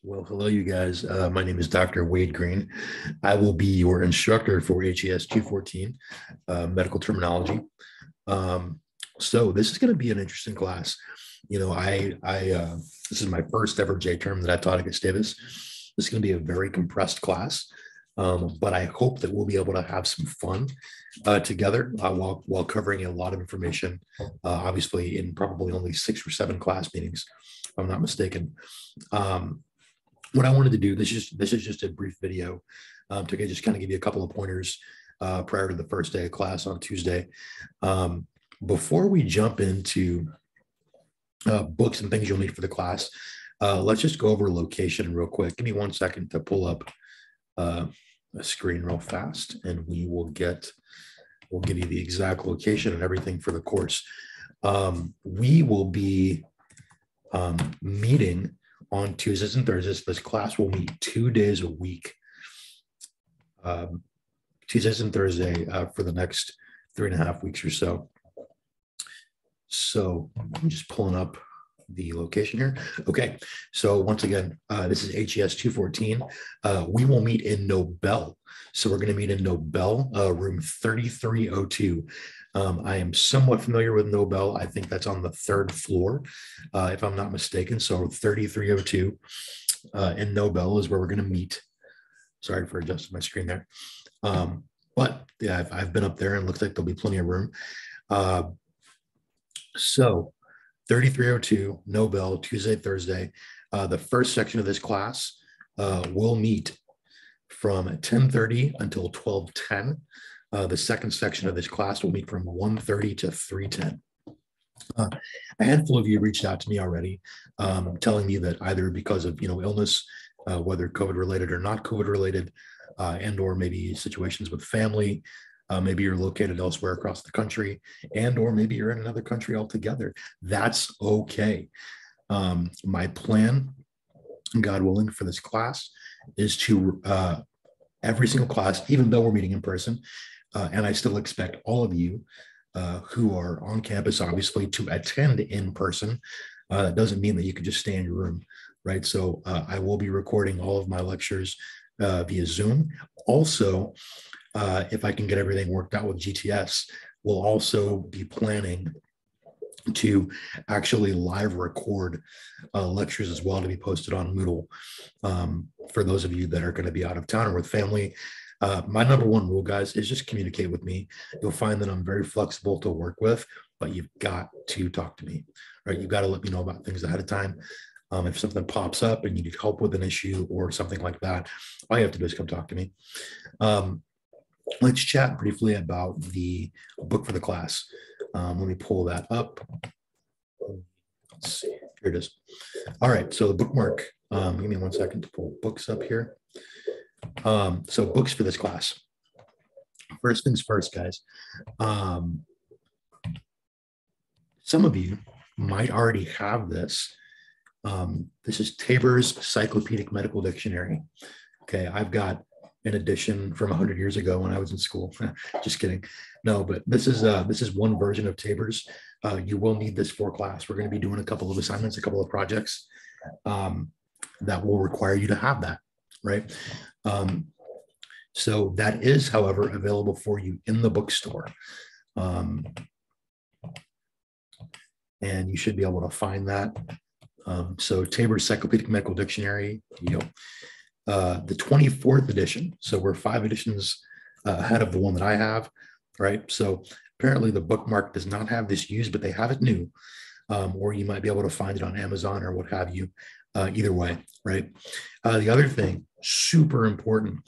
Well, hello, you guys. My name is Dr. Wade Green. I will be your instructor for HES 214, medical terminology. Um, so this is going to be an interesting class. This is my first ever J term that I taught at Gustavus. This is going to be a very compressed class, but I hope that we'll be able to have some fun together while covering a lot of information. Obviously, in probably only 6 or 7 class meetings, if I'm not mistaken. What I wanted to do, this is just a brief video to just kind of give you a couple of pointers prior to the first day of class on Tuesday. Before we jump into books and things you'll need for the class, let's just go over location real quick. Give me 1 second to pull up a screen real fast, and we'll give you the exact location and everything for the course. We will be meeting on Tuesdays and Thursdays. This class will meet 2 days a week, Tuesdays and Thursday for the next 3.5 weeks or so. So I'm just pulling up the location here. Okay, so once again, this is HES 214. We will meet in Nobel. So we're going to meet in Nobel, room 3302. I am somewhat familiar with Nobel. I think that's on the 3rd floor, if I'm not mistaken. So 3302 in Nobel is where we're going to meet. Sorry for adjusting my screen there. But yeah, I've been up there and it looks like there'll be plenty of room. So 3302, Nobel, Tuesday, Thursday. The first section of this class will meet from 10:30 until 12:10. The second section of this class will meet from 1:30 to 3:10. A handful of you reached out to me already, telling me that either because of illness, whether COVID related or not COVID related, and or maybe situations with family, maybe you're located elsewhere across the country, and or maybe you're in another country altogether. That's okay. My plan, God willing, for this class is to every single class, even though we're meeting in person, and I still expect all of you who are on campus, obviously, to attend in person. That doesn't mean that you can just stay in your room, right? So I will be recording all of my lectures via Zoom. Also, if I can get everything worked out with GTS, we'll also be planning to actually live record lectures as well to be posted on Moodle for those of you that are going to be out of town or with family. My number one rule, guys, is just communicate with me. You'll find that I'm very flexible to work with, but you've got to talk to me, right? You've got to let me know about things ahead of time. If something pops up and you need help with an issue or something like that, all you have to do is come talk to me. Let's chat briefly about the book for the class. Let me pull that up. Let's see, here it is. All right, so the bookmark, give me 1 second to pull books up here. So books for this class. First things first, guys. Some of you might already have this. This is Tabor's Cyclopedic Medical Dictionary. Okay, I've got an edition from 100 years ago when I was in school. Just kidding. No, but this is one version of Tabor's. You will need this for class. We're going to be doing a couple of assignments, a couple of projects that will require you to have that, right? So that is, however, available for you in the bookstore. And you should be able to find that. So Tabor's Cyclopedic Medical Dictionary, the 24th edition. So we're 5 editions ahead of the one that I have, right? So apparently the bookmark does not have this used, but they have it new, or you might be able to find it on Amazon or what have you. Either way, right? The other thing, super important,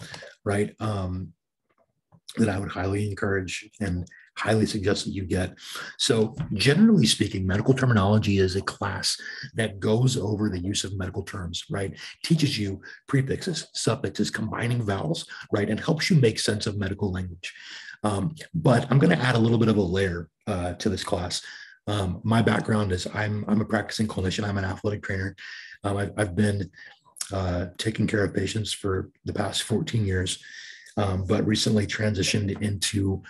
right, that I would highly encourage and highly suggest that you get. So generally speaking, medical terminology is a class that goes over the use of medical terms, right? Teaches you prefixes, suffixes, combining vowels, right? And helps you make sense of medical language. But I'm going to add a little bit of a layer to this class. My background is I'm a practicing clinician. I'm an athletic trainer. I've been taking care of patients for the past 14 years, but recently transitioned into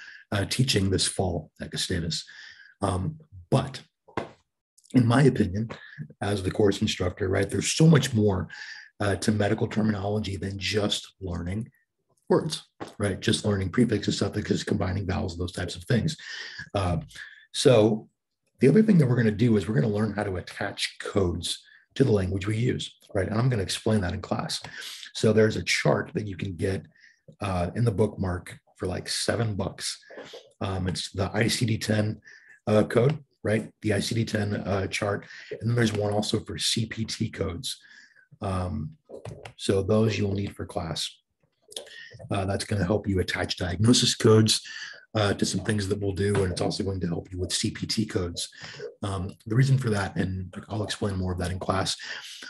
teaching this fall at Gustavus. But in my opinion, as the course instructor, right, there's so much more to medical terminology than just learning words, right? Just learning prefixes, suffixes, combining vowels, those types of things. So the other thing that we're going to do is we're going to learn how to attach codes to the language we use, right? And I'm going to explain that in class. So there's a chart that you can get in the bookmark for like $7. It's the ICD-10 code, right? The ICD-10 chart. And then there's one also for CPT codes. So those you'll need for class. That's going to help you attach diagnosis codes to some things that we'll do, and it's also going to help you with CPT codes. The reason for that, and I'll explain more of that in class,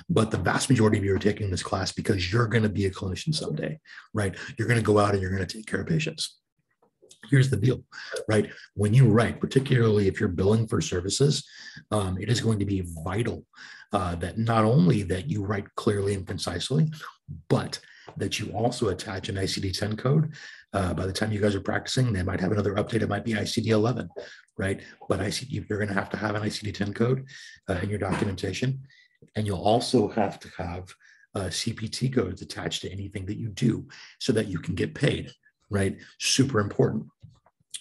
but the vast majority of you are taking this class because you're going to be a clinician someday, right? You're going to go out and you're going to take care of patients. Here's the deal, right? When you write, particularly if you're billing for services, it is going to be vital that not only that you write clearly and concisely, but that you also attach an ICD-10 code. By the time you guys are practicing, they might have another update. It might be ICD-11, right? But you're going to have an ICD-10 code in your documentation. And you'll also have to have CPT codes attached to anything that you do so that you can get paid, right? Super important.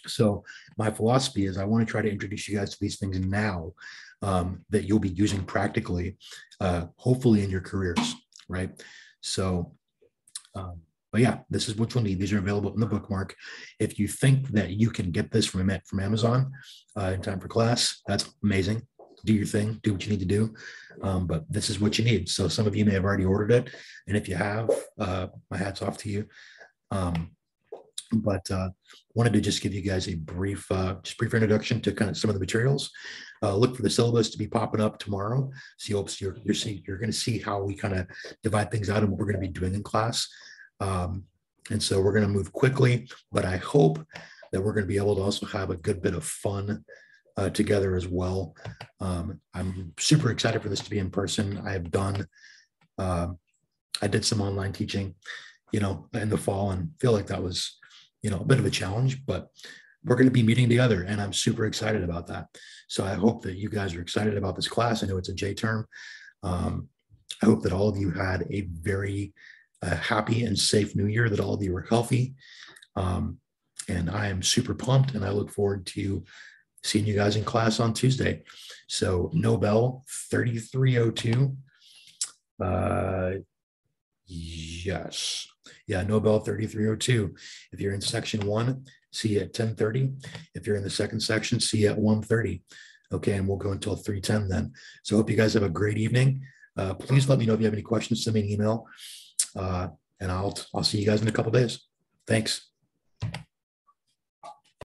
So my philosophy is I want to try to introduce you guys to these things now that you'll be using practically, hopefully in your careers, right? So, but yeah, this is what you'll need. These are available in the bookmark. If you think that you can get this from Amazon in time for class, that's amazing. Do your thing, do what you need to do. But this is what you need. So some of you may have already ordered it. And if you have, my hat's off to you. But wanted to just give you guys a brief introduction to kind of some of the materials. Look for the syllabus to be popping up tomorrow. So you're going to see how we kind of divide things out and what we're going to be doing in class. And so we're going to move quickly, but I hope that we're going to be able to also have a good bit of fun together as well. I'm super excited for this to be in person. I did some online teaching, in the fall, and feel like that was, a bit of a challenge, but we're going to be meeting together and I'm super excited about that. So I hope that you guys are excited about this class. I know it's a J term. I hope that all of you had a very happy and safe new year, that all of you were healthy. And I am super pumped and I look forward to seeing you guys in class on Tuesday. So Nobel 3302. Yes. Yeah, Nobel 3302. If you're in section 1, see you at 10:30. If you're in the second section, see you at 1:30. Okay, and we'll go until 3:10 then. So I hope you guys have a great evening. Please let me know if you have any questions. Send me an email. And I'll see you guys in a couple days. Thanks.